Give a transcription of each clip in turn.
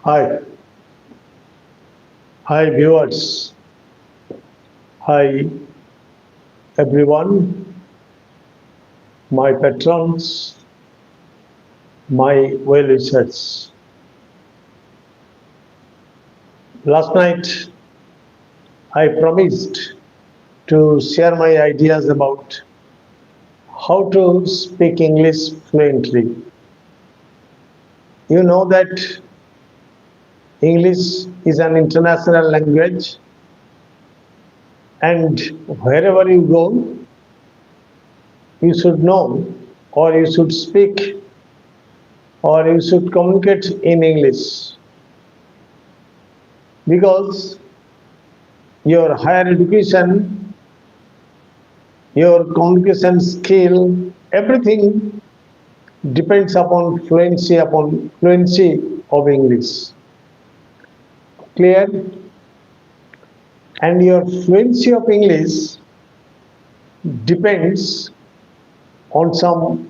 Hi, hi viewers, hi everyone, my patrons, my well wishers. Last night I promised to share my ideas about how to speak English fluently. You know that English is an international language, and wherever you go, you should know or you should speak or you should communicate in English because your higher education, your communication skill, everything depends upon fluency of English. Clear? And your fluency of English depends on some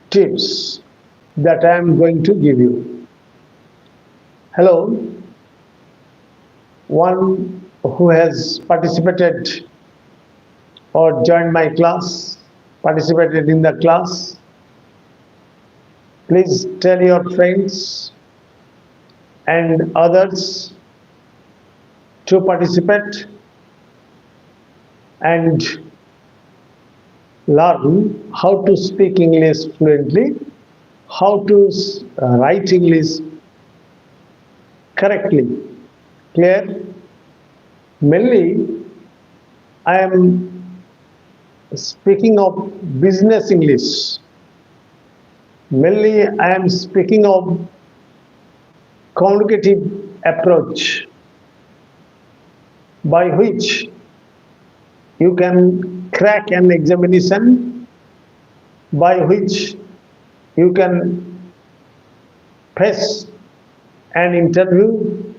tips that I am going to give you. Hello, one who has participated or joined my class, participated in the class, please tell your friends and others to participate and learn how to speak English fluently, how to write English correctly. Clear? Mainly, I am speaking of business English. Mainly, I am speaking of communicative approach by which you can crack an examination, by which you can face an interview,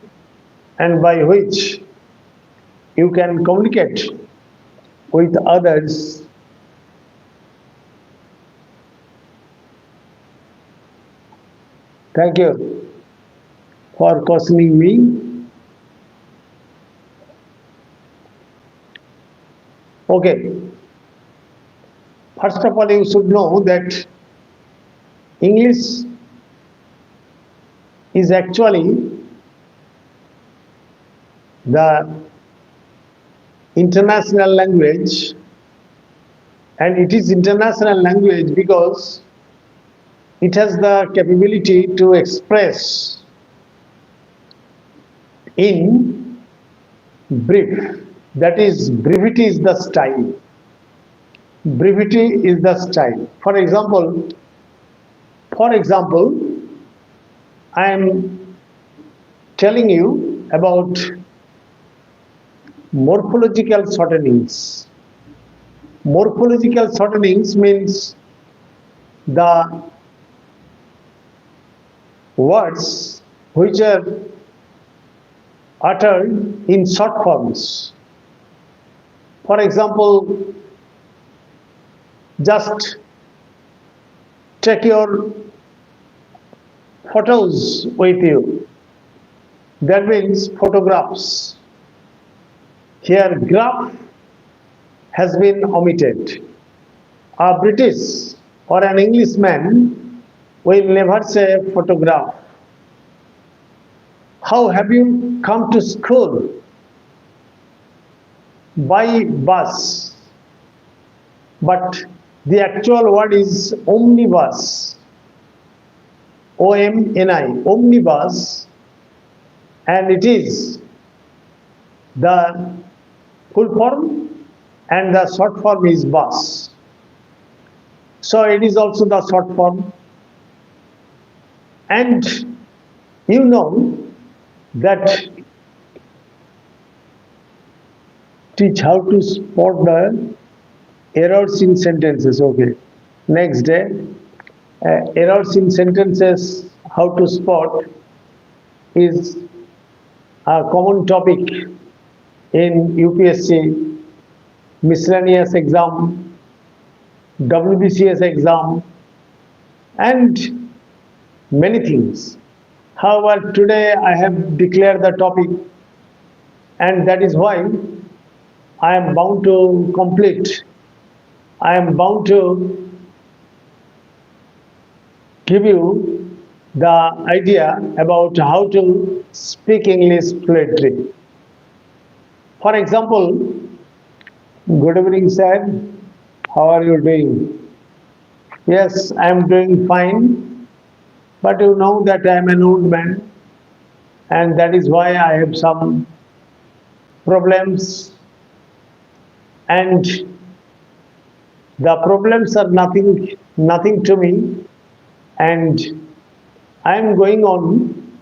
and by which you can communicate with others. Thank you for questioning me. Okay, first of all, you should know that English is actually the international language, and it is international language because it has the capability to express in brief. That is, brevity is the style. Brevity is the style. For example, I am telling you about morphological shortenings. Morphological shortenings means the words which are uttered in short forms. For example, just take your photos with you. That means photographs. Here, graph has been omitted. A British or an Englishman will never say photograph. How have you come to school? By bus. But the actual word is omnibus. OMNI, omnibus, and it is the full form and the short form is bus. So it is also the short form. And you know that teach how to spot the errors in sentences. Okay. Next day, errors in sentences, how to spot is a common topic in UPSC, miscellaneous exam, WBCS exam, and many things. However, today I have declared the topic, and that is why I am bound to complete. I am bound to give you the idea about how to speak English fluently. For example, good evening, sir. How are you doing? Yes, I am doing fine, but you know that I am an old man, and that is why I have some problems, and the problems are nothing to me, and I am going on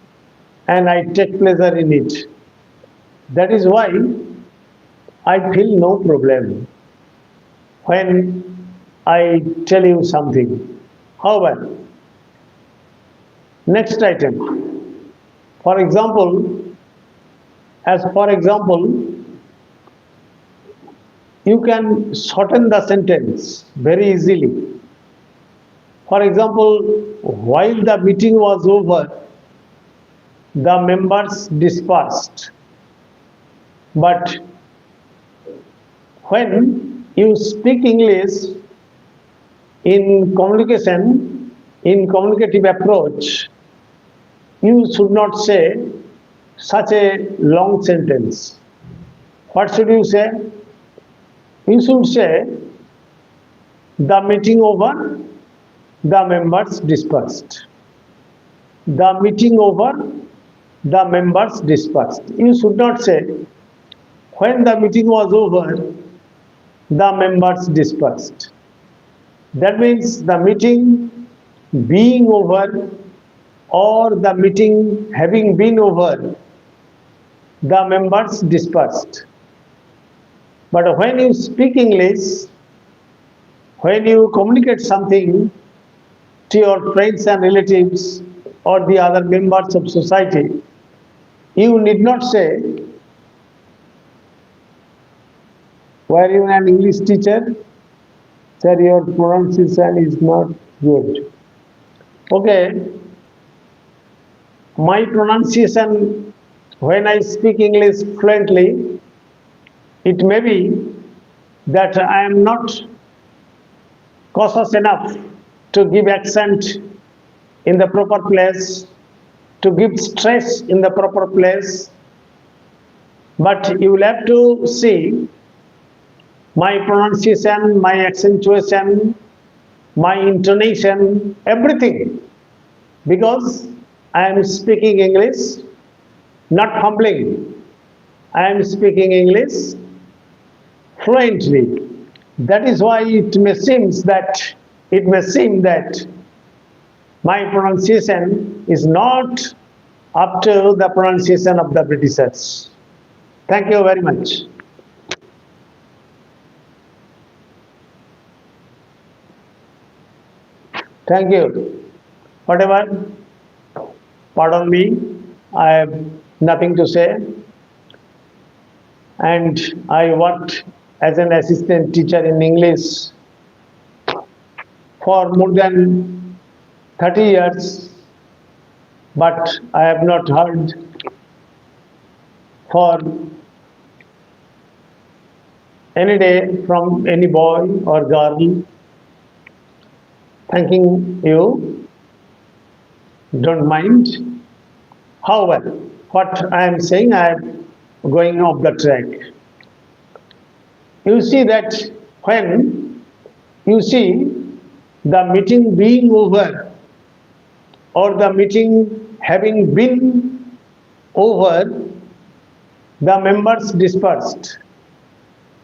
and I take pleasure in it. That is why I feel no problem when I tell you something. However, next item. For example, as for example, you can shorten the sentence very easily. For example, while the meeting was over, the members dispersed. But when you speak English in communication, in communicative approach, you should not say such a long sentence. What should you say? You should say, the meeting over, the members dispersed. The meeting over, the members dispersed. You should not say, when the meeting was over, the members dispersed. That means the meeting being over or the meeting having been over, the members dispersed. But when you speak English, when you communicate something to your friends and relatives or the other members of society, you need not say, were you an English teacher? Sir, your pronunciation is not good. Okay, my pronunciation when I speak English fluently, it may be that I am not cautious enough to give accent in the proper place, to give stress in the proper place. But you will have to see my pronunciation, my accentuation, my intonation, everything, because I am speaking English, not fumbling. I am speaking English fluently. That is why it may seem that my pronunciation is not up to the pronunciation of the Britishers. Thank you very much. Thank you. Whatever, pardon me, I have nothing to say. And I worked as an assistant teacher in English for more than 30 years, but I have not heard for any day from any boy or girl thanking you. Don't mind. However, what I am saying, I am going off the track. You see that when you see the meeting being over or the meeting having been over, the members dispersed.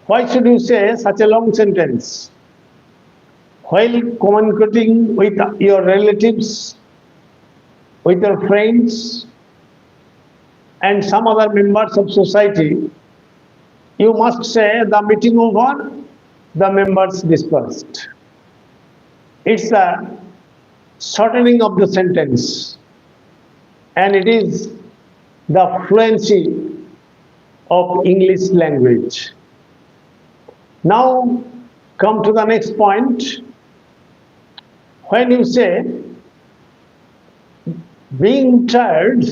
Why should you say such a long sentence? While communicating with your relatives, with your friends, and some other members of society, you must say the meeting over, the members dispersed. It's the shortening of the sentence, and it is the fluency of English language. Now come to the next point. When you say being tired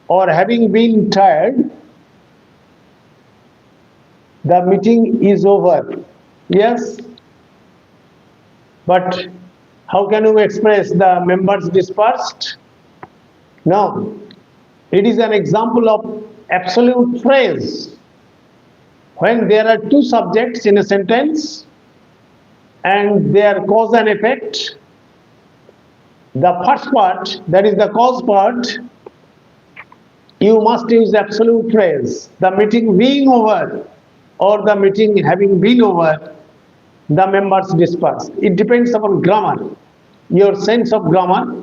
or having been tired, the meeting is over. Yes, but how can you express the members dispersed? No, it is an example of absolute phrase. When there are two subjects in a sentence and their cause and effect, the first part, that is the cause part, you must use absolute phrase. The meeting being over or the meeting having been over, the members dispersed. It depends upon grammar, your sense of grammar,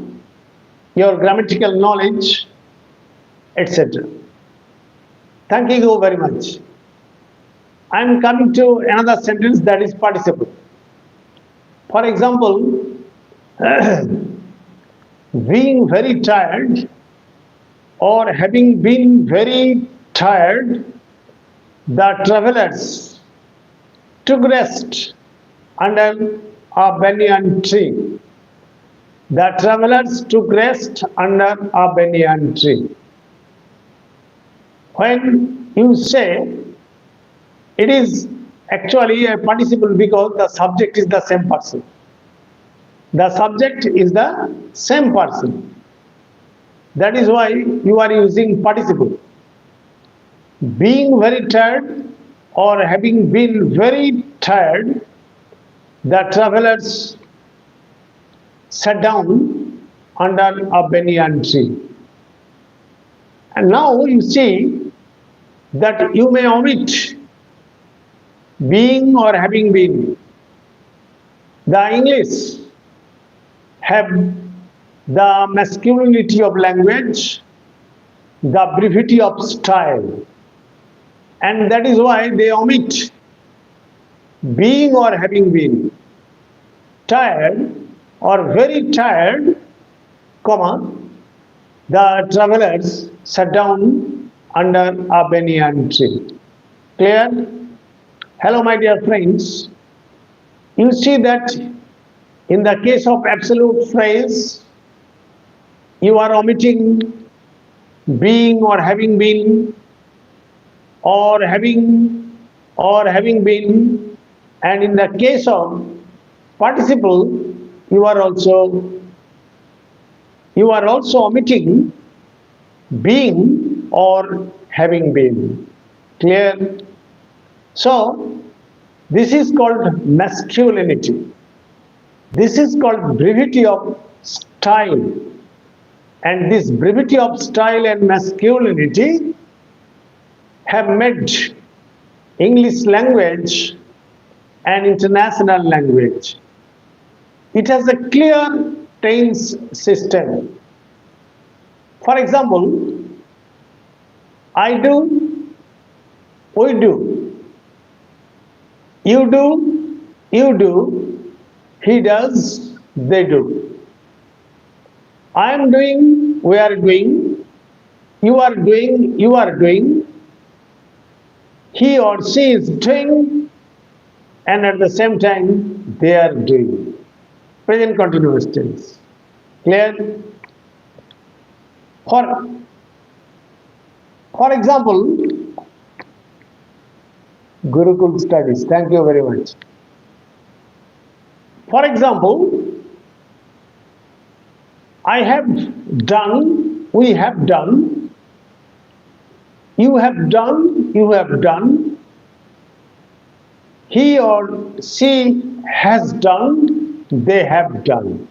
your grammatical knowledge, etc. Thank you very much. I am coming to another sentence, that is participle. For example, being very tired or having been very tired, the travelers took rest under a banyan tree. The travelers took rest under a banyan tree. When you say, it is actually a participle because the subject is the same person. The subject is the same person. That is why you are using participle. Being very tired or having been very tired, the travelers sat down under a banyan tree. And now you see that you may omit being or having been. The English have the masculinity of language, the brevity of style, and that is why they omit being or having been. Tired or very tired, comma, the travelers sat down under a banyan tree. Clear? Hello, my dear friends. You see that in the case of absolute phrase, you are omitting being or having been, or having been, and in the case of participle, you are also omitting being or having been. Clear? So this is called masculinity. This is called brevity of style. And this brevity of style and masculinity have made English language an international language. It has a clear tense system. For example, I do, we do, you do, he does, they do. I am doing, we are doing, you are doing, he or she is doing, and at the same time they are doing. Present continuous tense. Clear? For example, Gurukul studies. Thank you very much. For example, I have done, we have done, you have done, he or she has done, they have done.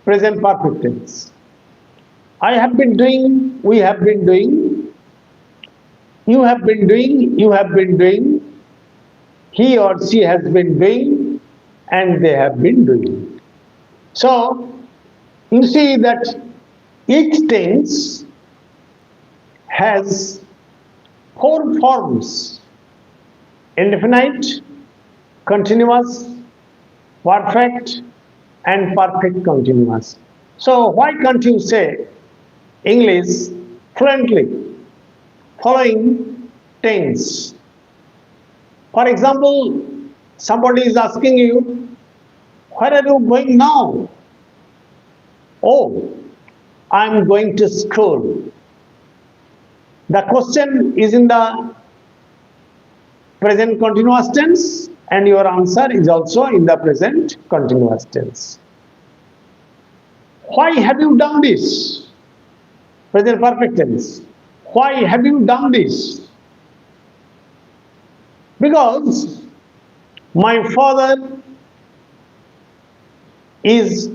Present perfect tense. I have been doing, we have been doing, you have been doing, he or she has been doing, and they have been doing. So, you see that each tense has four forms: indefinite, continuous, perfect, and perfect continuous. So why can't you say English fluently following tense? For example, somebody is asking you, Where are you going now? Oh, I'm going to school. The question is in the present continuous tense and your answer is also in the present continuous tense. Why have you done this? Present perfect tense. Why have you done this? Because my father is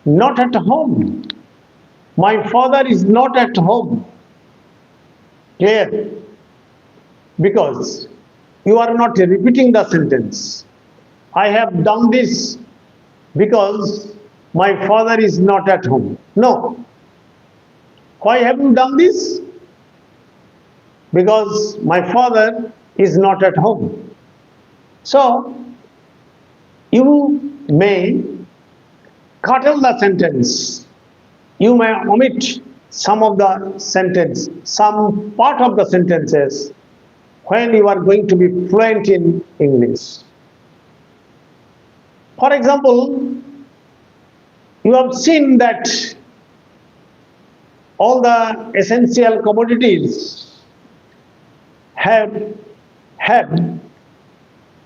not at home. My father is not at home. Clear? Because you are not repeating the sentence. I have done this because my father is not at home. No. Why have you done this? Because my father is not at home. So, you may curtail the sentence. You may omit some of the sentence, some part of the sentences when you are going to be fluent in English. For example, you have seen that all the essential commodities have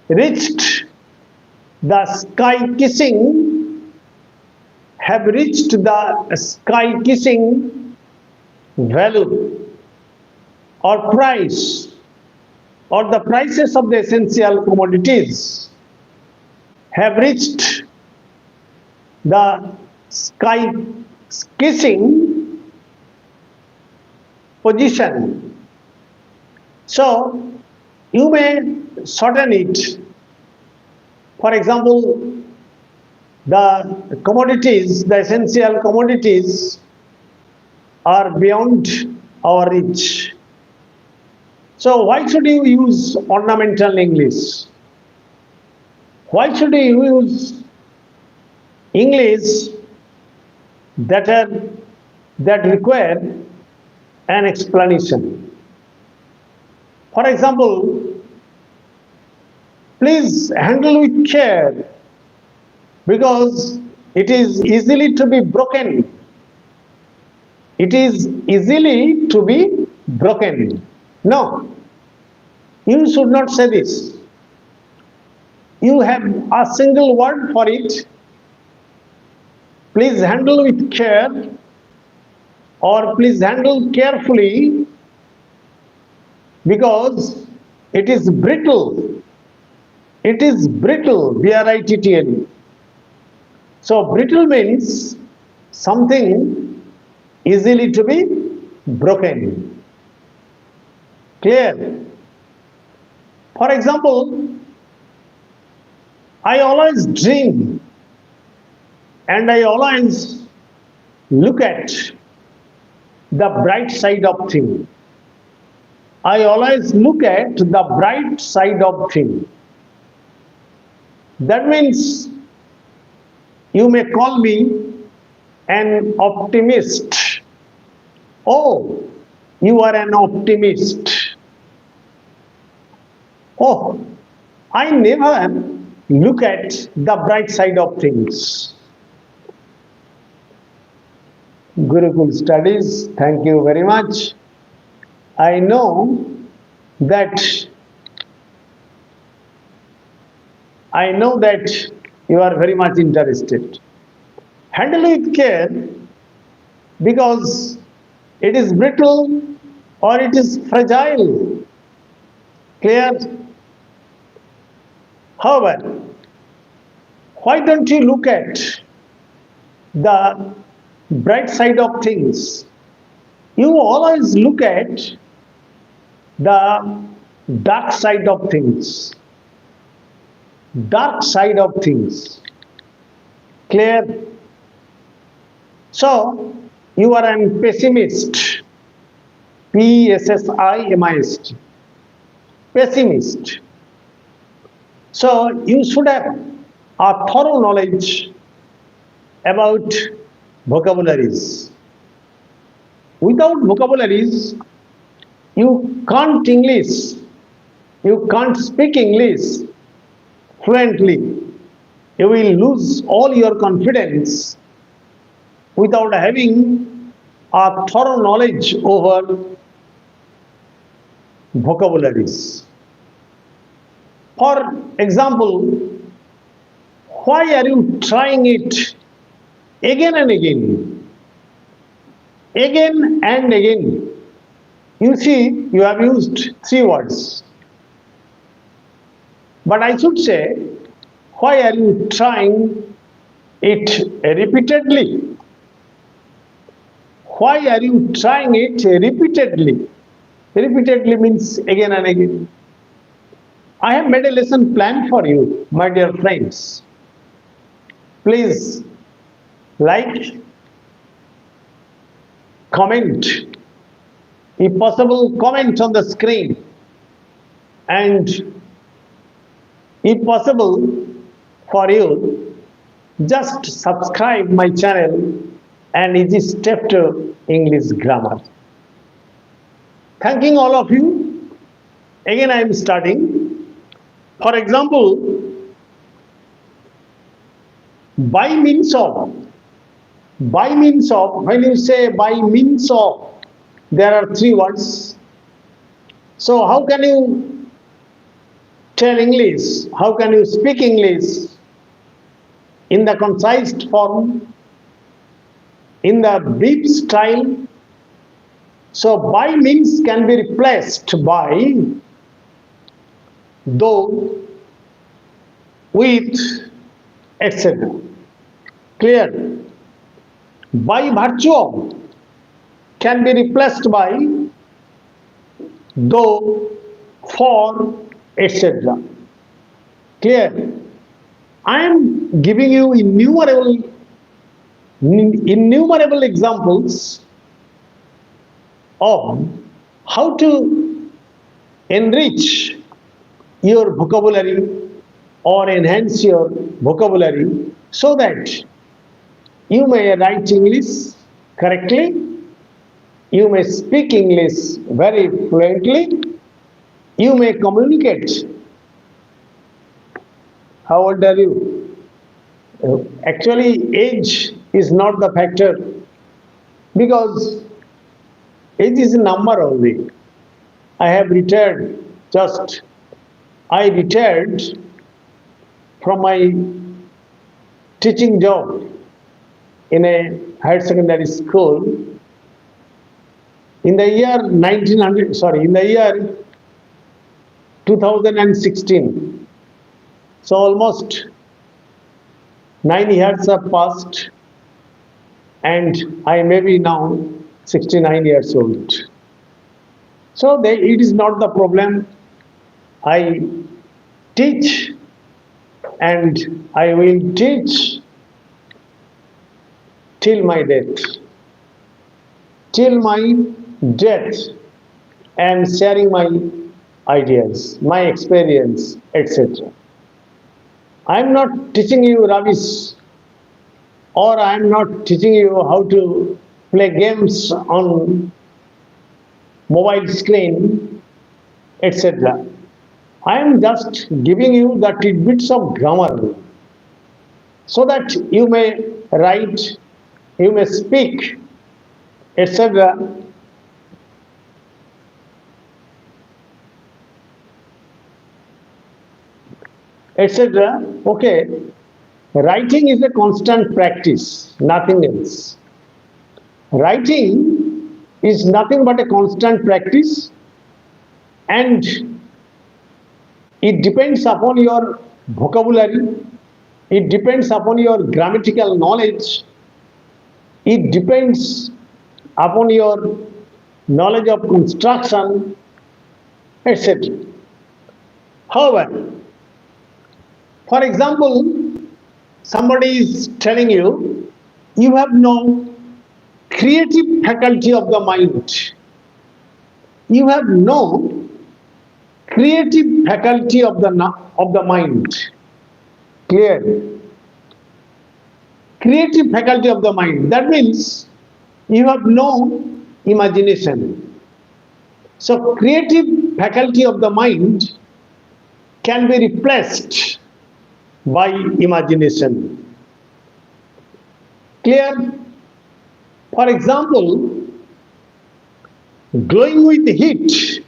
reached the sky kissing value or price, or the prices of the essential commodities have reached the sky kissing position. So you may shorten it. For example, the commodities, the essential commodities are beyond our reach. So why should you use ornamental English? Why should you use English that require an explanation? For example, please handle with care because it is easily to be broken. It is easily to be broken. No, you should not say this. You have a single word for it. Please handle with care or please handle carefully because it is brittle. It is brittle, B-R-I-T-T-L. So brittle means something easily to be broken. Clear? For example, I always dream and I always look at the bright side of things. I always look at the bright side of things. That means you may call me an optimist. Oh, you are an optimist. Oh, I never look at the bright side of things. Gurukul studies, thank you very much. I know that you are very much interested. Handle it with care because it is brittle or it is fragile. Clear? However, why don't you look at the bright side of things? You always look at the dark side of things. Dark side of things. Clear? So, you are an pessimist. Pessimist. Pessimist. So, you should have a thorough knowledge about vocabularies. Without vocabularies, you can't English. You can't speak English fluently. you will lose all your confidence without having a thorough knowledge over vocabularies. For example, why are you trying it again and again? Again and again. You see, you have used three words. But I should say, why are you trying it repeatedly? Why are you trying it repeatedly? Repeatedly means again and again. I have made a lesson plan for you, my dear friends. Please like, comment, if possible, comment on the screen, and if possible for you, just subscribe my channel and Easy Step to English Grammar. Thanking all of you. Again I am starting. For example, by means of, when you say by means of, there are three words. So how can you tell English? How can you speak English in the concise form, in the brief style? So by means can be replaced by though, with, etc. Clear? By virtue of can be replaced by though, for, etc. Clear? I am giving you innumerable examples of how to enrich your vocabulary or enhance your vocabulary so that you may write English correctly, you may speak English very fluently, you may communicate. How old are you? Actually, age is not the factor, because age is a number only. I have retired I retired from my teaching job in a higher secondary school in the year 2016. So almost 9 years have passed, and I may be now 69 years old. So it is not the problem. I teach, and I will teach till my death. Till my death, and sharing my ideas, my experience, etc. I am not teaching you rubbish, or I am not teaching you how to play games on mobile screen, etc. I am just giving you the tidbits of grammar so that you may write, you may speak, etc. etc. Okay, writing is a constant practice, nothing else. Writing is nothing but a constant practice, and it depends upon your vocabulary, it depends upon your grammatical knowledge, it depends upon your knowledge of construction, etc. However, for example, somebody is telling you, you have no creative faculty of the mind. You have no creative faculty of the mind. Clear? Creative faculty of the mind. That means you have no imagination. So creative faculty of the mind can be replaced by imagination. Clear? For example, glowing with heat.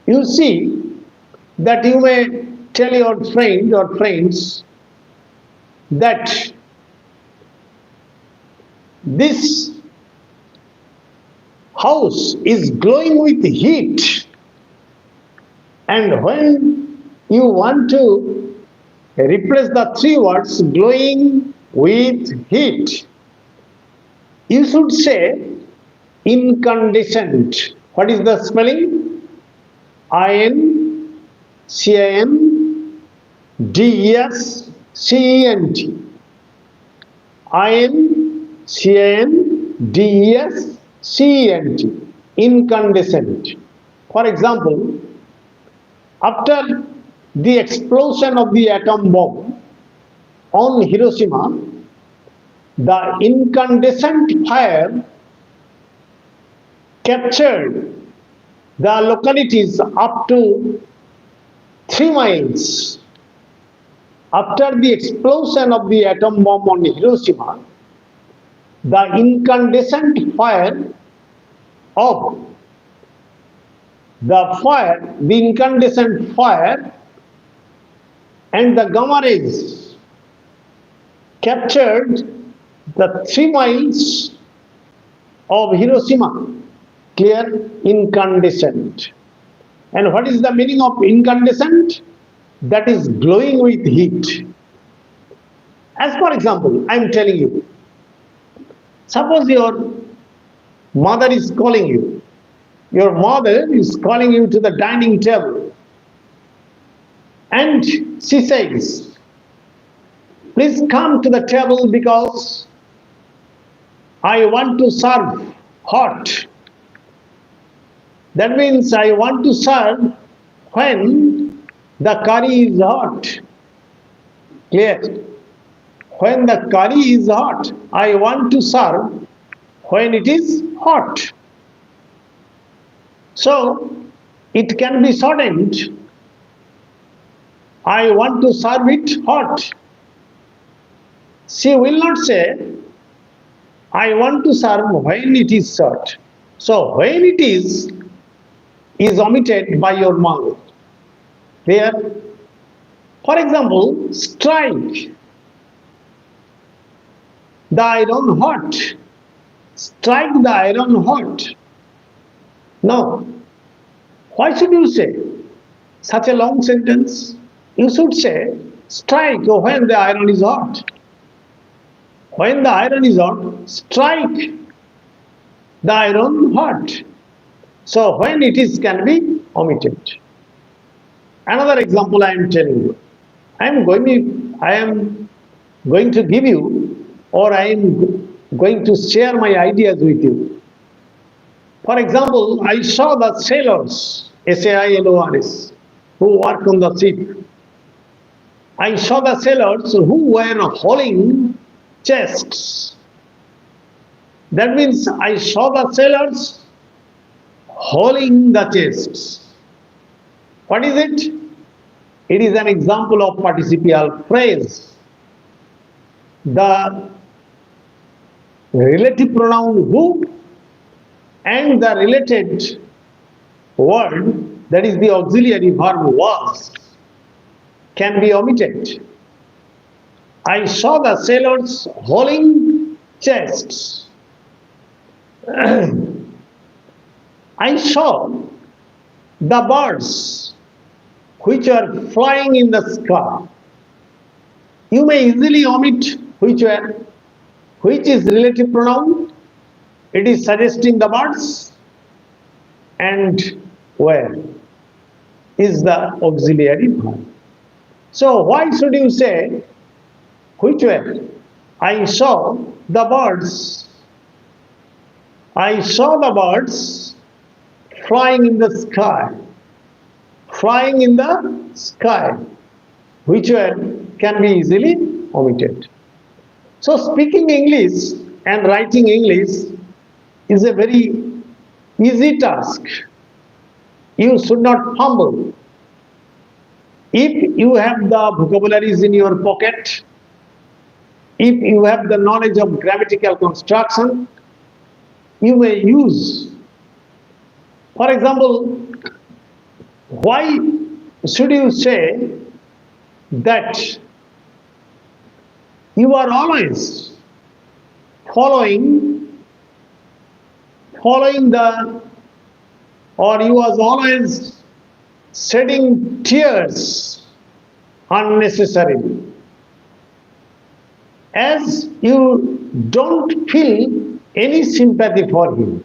You see that you may tell your friend or friends that this house is glowing with heat, and when you want to replace the three words glowing with heat, you should say incandescent. What is the spelling? Incandescent. Incandescent. Incandescent. For example, after the explosion of the atom bomb on Hiroshima, the incandescent fire captured the localities up to 3 miles. After the explosion of the atom bomb on Hiroshima, the incandescent fire of the incandescent fire and the gamma rays captured the 3 miles of Hiroshima. Clear? Incandescent. And what is the meaning of incandescent? That is glowing with heat. As for example, I am telling you, suppose your mother is calling you. Your mother is calling you to the dining table, and she says, please come to the table because I want to serve hot. That means I want to serve when the curry is hot. Clear? When the curry is hot, I want to serve when it is hot. So it can be shortened. I want to serve it hot. She will not say, I want to serve when it is hot. So when it is omitted by your mouth. Clear? For example, strike the iron hot. Strike the iron hot. No. Why should you say such a long sentence? You should say strike when the iron is hot. When the iron is hot, strike the iron hot. So when it is can be omitted. Another example I am telling you. I am going to give you, or I am going to share my ideas with you. For example, I saw the sailors, SAILORS, who work on the ship. I saw the sailors who were hauling chests. That means I saw the sailors hauling the chests. What is it? It is an example of participial phrase. The relative pronoun who and the related word, that is the auxiliary verb was, can be omitted. I saw the sailors hauling chests. I saw the birds which are flying in the sky. You may easily omit which is relative pronoun. It is suggesting the birds, and where is the auxiliary verb. So why should you say which were? I saw the birds. I saw the birds flying in the sky. Flying in the sky. Which were can be easily omitted. So speaking English and writing English is a very easy task. You should not fumble. If you have the vocabularies in your pocket, if you have the knowledge of grammatical construction, you may use. For example, why should you say that you are always following the, or you was always shedding tears unnecessarily, as you don't feel any sympathy for him.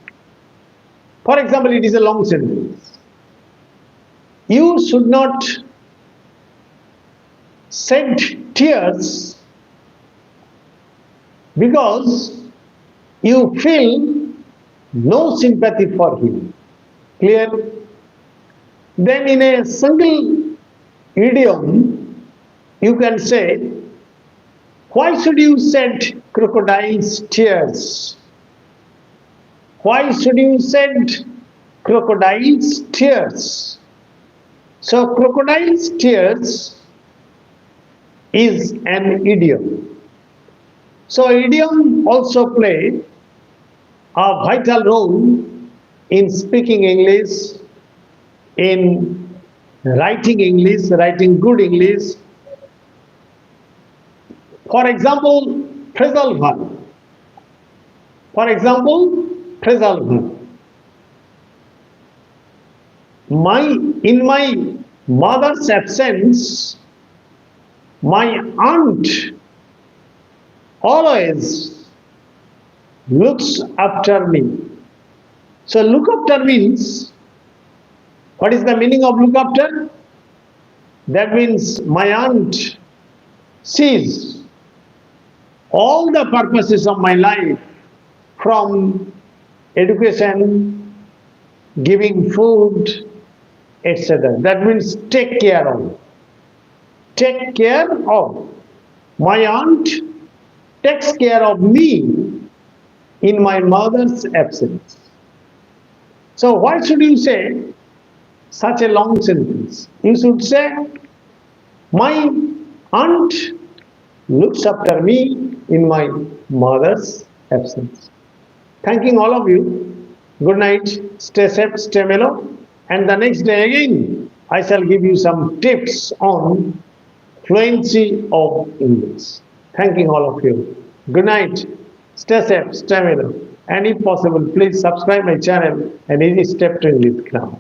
For example, it is a long sentence. You should not shed tears because you feel no sympathy for him. Clear? Then in a single idiom, you can say, why should you shed crocodile's tears? Why should you shed crocodile's tears? So crocodile's tears is an idiom. So idiom also play a vital role in speaking English, in writing good English. For example, phrasal verb. In my mother's absence, my aunt always looks after me. So look after means, what is the meaning of look after? That means my aunt sees all the purposes of my life, from education, giving food, etc. That means take care of. Take care of. My aunt takes care of me in my mother's absence. So why should you say such a long sentence? You should say, my aunt looks after me in my mother's absence. Thanking all of you. Good night. Stay safe, stay mellow. And the next day again, I shall give you some tips on fluency of English. Thanking all of you. Good night. Stay safe, stay mellow. And if possible, please subscribe my channel, An Easy Step to English Grammar.